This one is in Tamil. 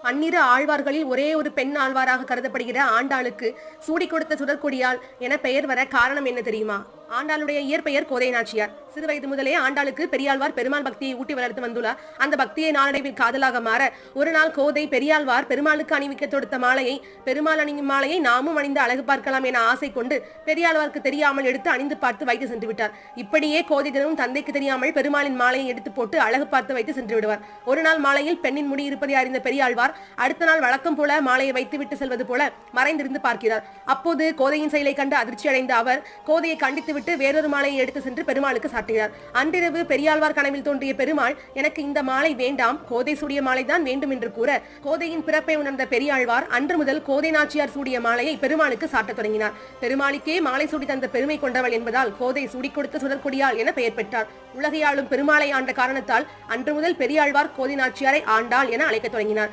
பன்னிரு ஆழ்வார்களில் ஒரே ஒரு பெண் ஆழ்வாராக கருதப்படுகிற ஆண்டாளுக்கு சூடி கொடுத்த சுடற்கொடியாள் என பெயர் வர காரணம் என்ன தெரியுமா? ஆண்டாளுடைய இயற்பெயர் கோதை நாச்சியார். சிறு வயது முதலே ஆண்டாளுக்கு பெரியாழ்வார் பெருமாள் பக்தியை ஊட்டி வளர்த்து வந்துள்ளார். அந்த பக்தியை நாளடைவில் காதலாக மாற ஒரு நாள் கோதை பெரியாழ்வார் பெருமாளுக்கு அணிவிக்க தொடுத்த மாலையை, பெருமாள் அணியும் மாலையை நாமும் அணிந்து அழகு பார்க்கலாம் என ஆசை கொண்டு பெரியாழ்வாருக்கு தெரியாமல் எடுத்து அணிந்து பார்த்து வைத்து சென்று விட்டார். இப்படியே கோதை தினமும் தந்தைக்கு தெரியாமல் பெருமாளின் மாலையை எடுத்து போட்டு அழகு பார்த்து வைத்து சென்று விடுவார். ஒரு நாள் மாலையில் பெண்ணின் முடி இருப்பதை அறிந்த பெரியாழ்வார் அடுத்த நாள் வழக்கம் போல மாலையை வைத்து விட்டு செல்வது போல மறைந்திருந்து பார்க்கிறார். அப்போது கோதையின் செயலை கண்டு அதிர்ச்சி அடைந்த அவர் கோதையை கண்டித்து விட்டு வேறொரு மாலையை எடுத்து சென்று பெருமாளுக்கு சாட்டுகிறார். அன்றிரவு பெரியாழ்வார் கனவில் தோன்றிய பெருமாள், எனக்கு இந்த மாலை வேண்டாம், கோதை சூடிய மாலை தான் வேண்டும் என்று கூற கோதையின் பிறப்பை உணர்ந்த பெரியாழ்வார் அன்று முதல் கோதை நாச்சியார் சூடிய மாலையை பெருமாளுக்கு சாட்டத் தொடங்கினார். பெருமாளுக்கே மாலை சூடி தந்த பெருமை கொண்டவள் என்பதால் கோதை சூடி கொடுத்த சுடற்கொடியாள் என பெயர் பெற்றார். உலகையாளும் பெருமாளை ஆண்ட காரணத்தால் அன்று முதல் பெரியாழ்வார் கோதை நாச்சியாரை ஆண்டாள் என அழைக்க தொடங்கினார்.